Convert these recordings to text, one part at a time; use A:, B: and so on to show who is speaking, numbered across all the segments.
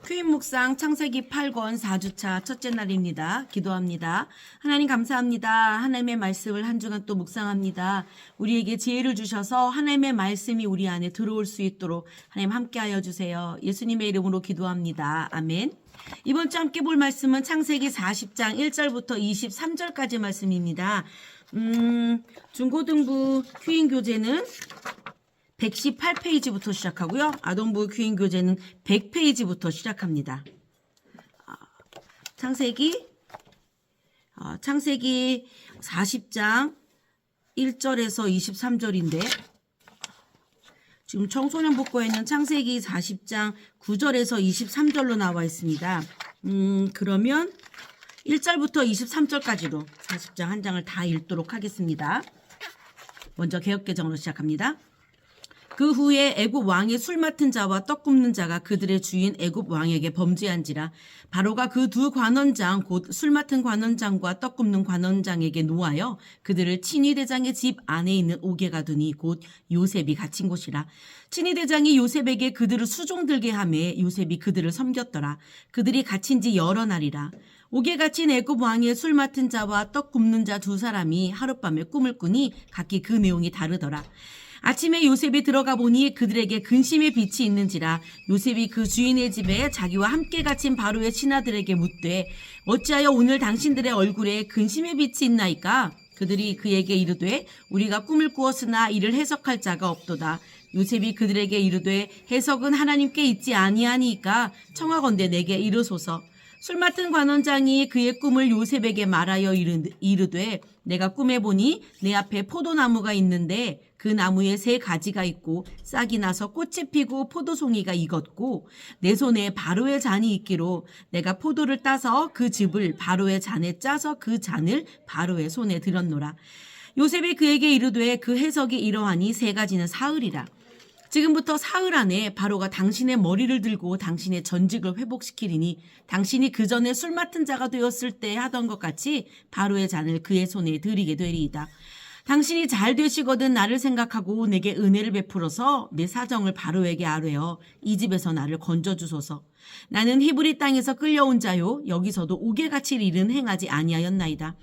A: 큐인 묵상 창세기 8권 4주차 첫째 날입니다. 기도합니다. 하나님 감사합니다. 하나님의 말씀을 한 주간 또 묵상합니다. 우리에게 지혜를 주셔서 하나님의 말씀이 우리 안에 들어올 수 있도록 하나님 함께하여 주세요. 예수님의 이름으로 기도합니다. 아멘. 이번 주 함께 볼 말씀은 창세기 40장 1절부터 23절까지 말씀입니다. 중고등부 큐인 교재는 118페이지부터 시작하고요. 아동부 큐인 교재는 100페이지부터 시작합니다. 창세기 40장 1절에서 23절인데 지금 청소년 복고에는 창세기 40장 9절에서 23절로 나와 있습니다. 그러면 1절부터 23절까지로 40장 한 장을 다 읽도록 하겠습니다. 먼저 개역개정으로 시작합니다. 그 후에 애굽 왕의 술 맡은 자와 떡 굽는 자가 그들의 주인 애굽 왕에게 범죄한지라 바로가 그 두 관원장 곧 술 맡은 관원장과 떡 굽는 관원장에게 노하여 그들을 친위대장의 집 안에 있는 옥에 가두니 곧 요셉이 갇힌 곳이라. 친위대장이 요셉에게 그들을 수종들게 하매 요셉이 그들을 섬겼더라. 그들이 갇힌 지 여러 날이라. 옥에 갇힌 애굽 왕의 술 맡은 자와 떡 굽는 자 두 사람이 하룻밤에 꿈을 꾸니 각기 그 내용이 다르더라. 아침에 요셉이 들어가 보니 그들에게 근심의 빛이 있는지라. 요셉이 그 주인의 집에 자기와 함께 갇힌 바로의 신하들에게 묻되 어찌하여 오늘 당신들의 얼굴에 근심의 빛이 있나이까? 그들이 그에게 이르되 우리가 꿈을 꾸었으나 이를 해석할 자가 없도다. 요셉이 그들에게 이르되 해석은 하나님께 있지 아니하니까 청하건대 내게 이르소서. 술 맡은 관원장이 그의 꿈을 요셉에게 말하여 이르되 내가 꿈에 보니 내 앞에 포도나무가 있는데 그 나무에 세 가지가 있고 싹이 나서 꽃이 피고 포도송이가 익었고 내 손에 바로의 잔이 있기로 내가 포도를 따서 그 즙을 바로의 잔에 짜서 그 잔을 바로의 손에 들었노라. 요셉이 그에게 이르되 그 해석이 이러하니 세 가지는 사흘이라. 지금부터 사흘 안에 바로가 당신의 머리를 들고 당신의 전직을 회복시키리니 당신이 그 전에 술 맡은 자가 되었을 때 하던 것 같이 바로의 잔을 그의 손에 드리게 되리이다. 당신이 잘 되시거든 나를 생각하고 내게 은혜를 베풀어서 내 사정을 바로에게 아뢰어 이 집에서 나를 건져주소서. 나는 히브리 땅에서 끌려온 자요 여기서도 옥에 갇힐 일은 행하지 아니하였나이다.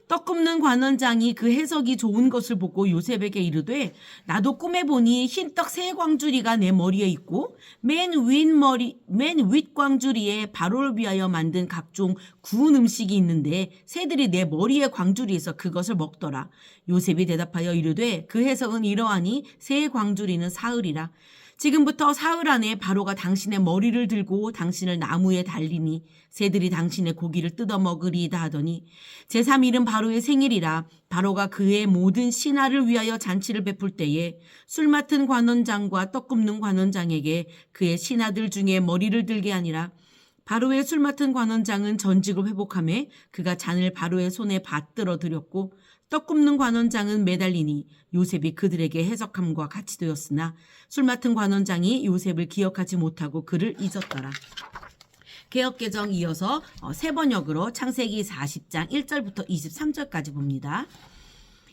A: 떡 굽는 관원장이 그 해석이 좋은 것을 보고 요셉에게 이르되 나도 꿈에 보니 흰떡 세 광주리가 내 머리에 있고 맨 윗 광주리에 바로를 위하여 만든 각종 구운 음식이 있는데 새들이 내 머리의 광주리에서 그것을 먹더라. 요셉이 대답하여 이르되 그 해석은 이러하니 세 광주리는 사흘이라. 지금부터 사흘 안에 바로가 당신의 머리를 들고 당신을 나무에 달리니 새들이 당신의 고기를 뜯어 먹으리이다 하더니 제3일은 바로의 생일이라. 바로가 그의 모든 신하를 위하여 잔치를 베풀 때에 술 맡은 관원장과 떡 굽는 관원장에게 그의 신하들 중에 머리를 들게 하니라. 바로의 술 맡은 관원장은 전직을 회복하며 그가 잔을 바로의 손에 받들어 드렸고 떡 굽는 관원장은 매달리니 요셉이 그들에게 해석함과 같이 되었으나 술 맡은 관원장이 요셉을 기억하지 못하고 그를 잊었더라. 개역개정 이어서 세 번역으로 창세기 40장 1절부터 23절까지 봅니다.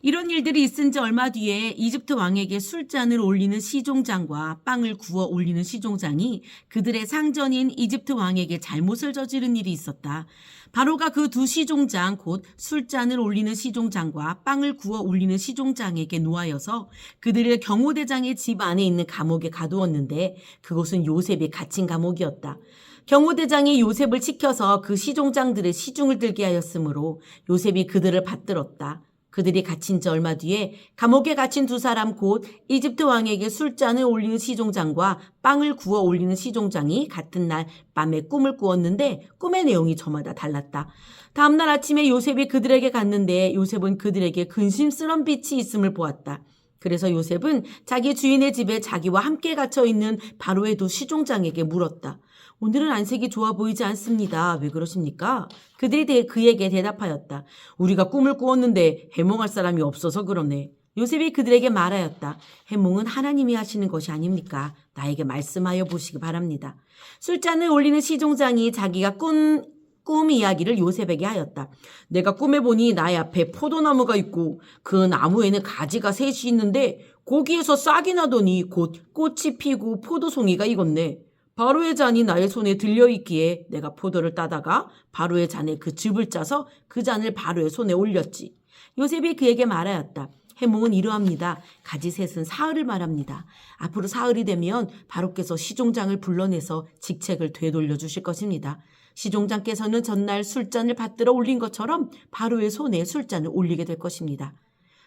A: 이런 일들이 있은 지 얼마 뒤에 이집트 왕에게 술잔을 올리는 시종장과 빵을 구워 올리는 시종장이 그들의 상전인 이집트 왕에게 잘못을 저지른 일이 있었다. 바로가 그 두 시종장 곧 술잔을 올리는 시종장과 빵을 구워 올리는 시종장에게 노하여서 그들을 경호대장의 집 안에 있는 감옥에 가두었는데 그곳은 요셉이 갇힌 감옥이었다. 경호대장이 요셉을 지켜서 그 시종장들의 시중을 들게 하였으므로 요셉이 그들을 받들었다. 그들이 갇힌 지 얼마 뒤에 감옥에 갇힌 두 사람 곧 이집트 왕에게 술잔을 올리는 시종장과 빵을 구워 올리는 시종장이 같은 날 밤에 꿈을 꾸었는데 꿈의 내용이 저마다 달랐다. 다음날 아침에 요셉이 그들에게 갔는데 요셉은 그들에게 근심스런 빛이 있음을 보았다. 그래서 요셉은 자기 주인의 집에 자기와 함께 갇혀있는 바로의 두 시종장에게 물었다. 오늘은 안색이 좋아 보이지 않습니다. 왜 그러십니까? 그들이 그에게 대답하였다. 우리가 꿈을 꾸었는데 해몽할 사람이 없어서 그러네. 요셉이 그들에게 말하였다. 해몽은 하나님이 하시는 것이 아닙니까? 나에게 말씀하여 보시기 바랍니다. 술잔을 올리는 시종장이 자기가 꿈 이야기를 요셉에게 하였다. 내가 꿈에 보니 나의 앞에 포도나무가 있고 그 나무에는 가지가 셋이 있는데 거기에서 싹이 나더니 곧 꽃이 피고 포도송이가 익었네. 바로의 잔이 나의 손에 들려있기에 내가 포도를 따다가 바로의 잔에 그 즙을 짜서 그 잔을 바로의 손에 올렸지. 요셉이 그에게 말하였다. 해몽은 이러합니다. 가지셋은 사흘을 말합니다. 앞으로 사흘이 되면 바로께서 시종장을 불러내서 직책을 되돌려 주실 것입니다. 시종장께서는 전날 술잔을 받들어 올린 것처럼 바로의 손에 술잔을 올리게 될 것입니다.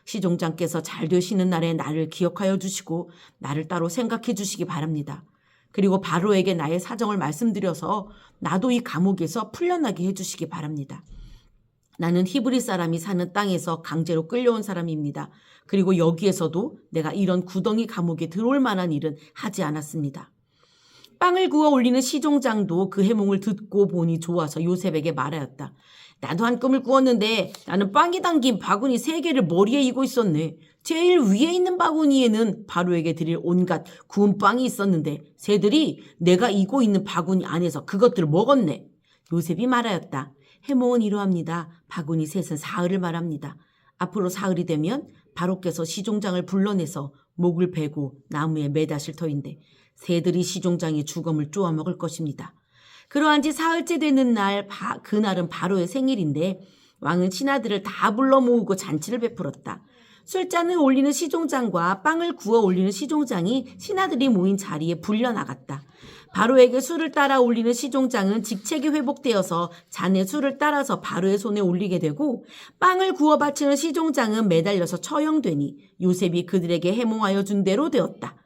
A: 시종장께서 잘 되시는 날에 나를 기억하여 주시고 나를 따로 생각해 주시기 바랍니다. 그리고 바로에게 나의 사정을 말씀드려서 나도 이 감옥에서 풀려나게 해주시기 바랍니다. 나는 히브리 사람이 사는 땅에서 강제로 끌려온 사람입니다. 그리고 여기에서도 내가 이런 구덩이 감옥에 들어올 만한 일은 하지 않았습니다. 빵을 구워 올리는 시종장도 그 해몽을 듣고 보니 좋아서 요셉에게 말하였다. 나도 한 꿈을 꾸었는데 나는 빵이 담긴 바구니 3개를 머리에 이고 있었네. 제일 위에 있는 바구니에는 바로에게 드릴 온갖 구운 빵이 있었는데 새들이 내가 이고 있는 바구니 안에서 그것들을 먹었네. 요셉이 말하였다. 해몽은 이러합니다. 바구니 셋은 사흘을 말합니다. 앞으로 사흘이 되면 바로께서 시종장을 불러내서 목을 베고 나무에 매다실 터인데 새들이 시종장의 주검을 쪼아먹을 것입니다. 그러한 지 사흘째 되는 날 그날은 바로의 생일인데 왕은 신하들을 다 불러 모으고 잔치를 베풀었다. 술잔을 올리는 시종장과 빵을 구워 올리는 시종장이 신하들이 모인 자리에 불려나갔다. 바로에게 술을 따라 올리는 시종장은 직책이 회복되어서 잔에 술을 따라서 바로의 손에 올리게 되고 빵을 구워 바치는 시종장은 매달려서 처형되니 요셉이 그들에게 해몽하여 준 대로 되었다.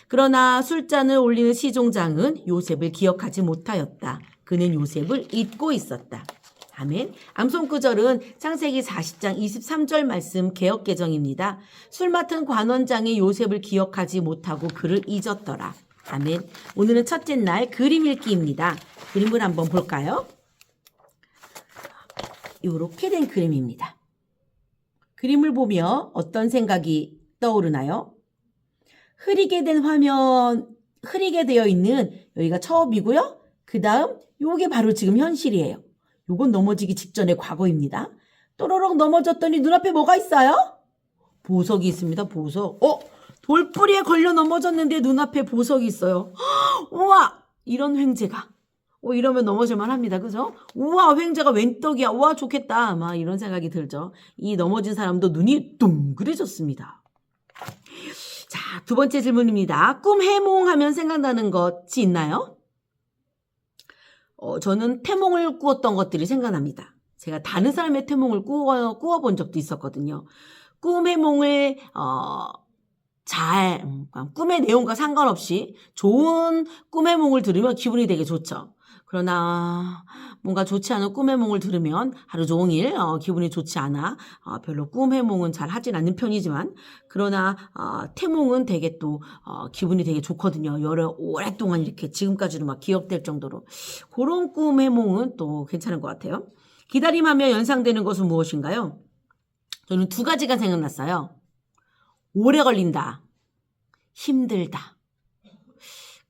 A: 그러나 술잔을 올리는 시종장은 요셉을 기억하지 못하였다. 그는 요셉을 잊고 있었다. 아멘. 암송구절은 창세기 40장 23절 말씀 개역개정입니다. 술 맡은 관원장이 요셉을 기억하지 못하고 그를 잊었더라. 아멘. 오늘은 첫째 날 그림 읽기입니다. 그림을 한번 볼까요? 이렇게 된 그림입니다. 그림을 보며 어떤 생각이 떠오르나요? 흐리게 된 화면, 흐리게 되어 있는 여기가 처음이고요. 그 다음 요게 바로 지금 현실이에요. 요건 넘어지기 직전의 과거입니다. 또로록 넘어졌더니 눈앞에 뭐가 있어요? 보석이 있습니다. 보석. 돌뿌리에 걸려 넘어졌는데 눈앞에 보석이 있어요. 우와! 이런 횡재가. 이러면 넘어질만 합니다. 그죠? 우와, 횡재가 웬 떡이야. 우와, 좋겠다. 막 이런 생각이 들죠. 이 넘어진 사람도 눈이 둥그레졌습니다. 자, 두 번째 질문입니다. 꿈 해몽하면 생각나는 것이 있나요? 저는 태몽을 꾸었던 것들이 생각납니다. 제가 다른 사람의 태몽을 꾸어본 적도 있었거든요. 꿈 해몽을 꿈의 내용과 상관없이 좋은 꿈 해몽을 들으면 기분이 되게 좋죠. 그러나 뭔가 좋지 않은 꿈 해몽을 들으면 하루 종일 기분이 좋지 않아 별로 꿈 해몽은 잘 하진 않는 편이지만 그러나 태몽은 되게 또 기분이 되게 좋거든요. 오랫동안 이렇게 지금까지도 막 기억될 정도로 그런 꿈 해몽은 또 괜찮은 것 같아요. 기다림하며 연상되는 것은 무엇인가요? 저는 두 가지가 생각났어요. 오래 걸린다. 힘들다.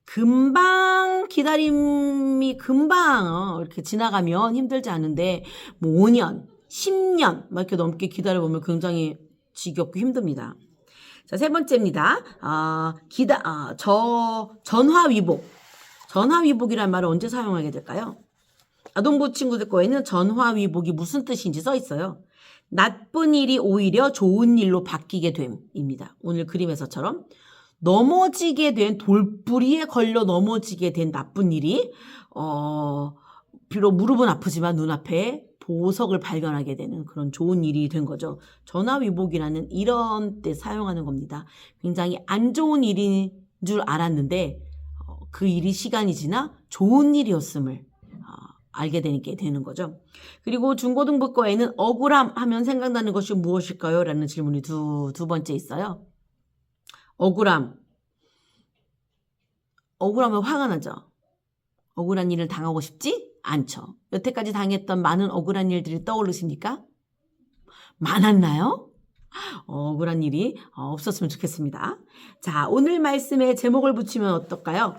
A: 금방 기다림이 금방 이렇게 지나가면 힘들지 않은데 5년, 10년 막 이렇게 넘게 기다려보면 굉장히 지겹고 힘듭니다. 자, 세 번째입니다. 전화위복. 전화위복이란 말을 언제 사용하게 될까요? 아동부 친구들 거에는 전화위복이 무슨 뜻인지 써 있어요. 나쁜 일이 오히려 좋은 일로 바뀌게 됨입니다. 오늘 그림에서처럼 넘어지게 된 돌뿌리에 걸려 넘어지게 된 나쁜 일이 비록 무릎은 아프지만 눈앞에 보석을 발견하게 되는 그런 좋은 일이 된 거죠. 전화위복이라는 이런 때 사용하는 겁니다. 굉장히 안 좋은 일인 줄 알았는데 그 일이 시간이 지나 좋은 일이었음을 알게 되는 거죠. 그리고 중고등부 거에는 억울함 하면 생각나는 것이 무엇일까요? 라는 질문이 두 번째 있어요. 억울함. 억울하면 화가 나죠. 억울한 일을 당하고 싶지 않죠. 여태까지 당했던 많은 억울한 일들이 떠오르십니까? 많았나요? 억울한 일이 없었으면 좋겠습니다. 자, 오늘 말씀에 제목을 붙이면 어떨까요?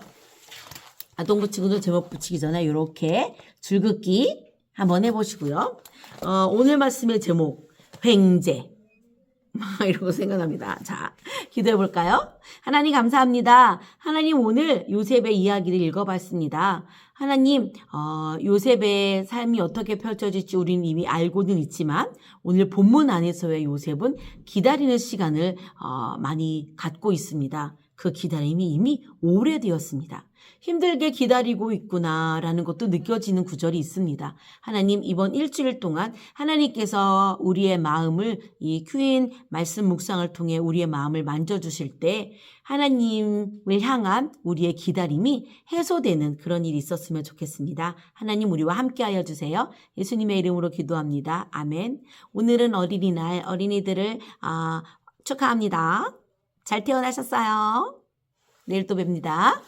A: 아동부 친구들 제목 붙이기 전에 이렇게 줄긋기 한번 해보시고요. 오늘 말씀의 제목 횡재. 이러고 생각납니다. 자, 기도해 볼까요? 하나님 감사합니다. 하나님 오늘 요셉의 이야기를 읽어봤습니다. 하나님, 요셉의 삶이 어떻게 펼쳐질지 우리는 이미 알고는 있지만 오늘 본문 안에서의 요셉은 기다리는 시간을 많이 갖고 있습니다. 그 기다림이 이미 오래되었습니다. 힘들게 기다리고 있구나라는 것도 느껴지는 구절이 있습니다. 하나님 이번 일주일 동안 하나님께서 우리의 마음을 이 큐인 말씀 묵상을 통해 우리의 마음을 만져주실 때 하나님을 향한 우리의 기다림이 해소되는 그런 일이 있었으면 좋겠습니다. 하나님 우리와 함께하여 주세요. 예수님의 이름으로 기도합니다. 아멘. 오늘은 어린이날 어린이들을 축하합니다. 잘 태어나셨어요. 내일 또 뵙니다.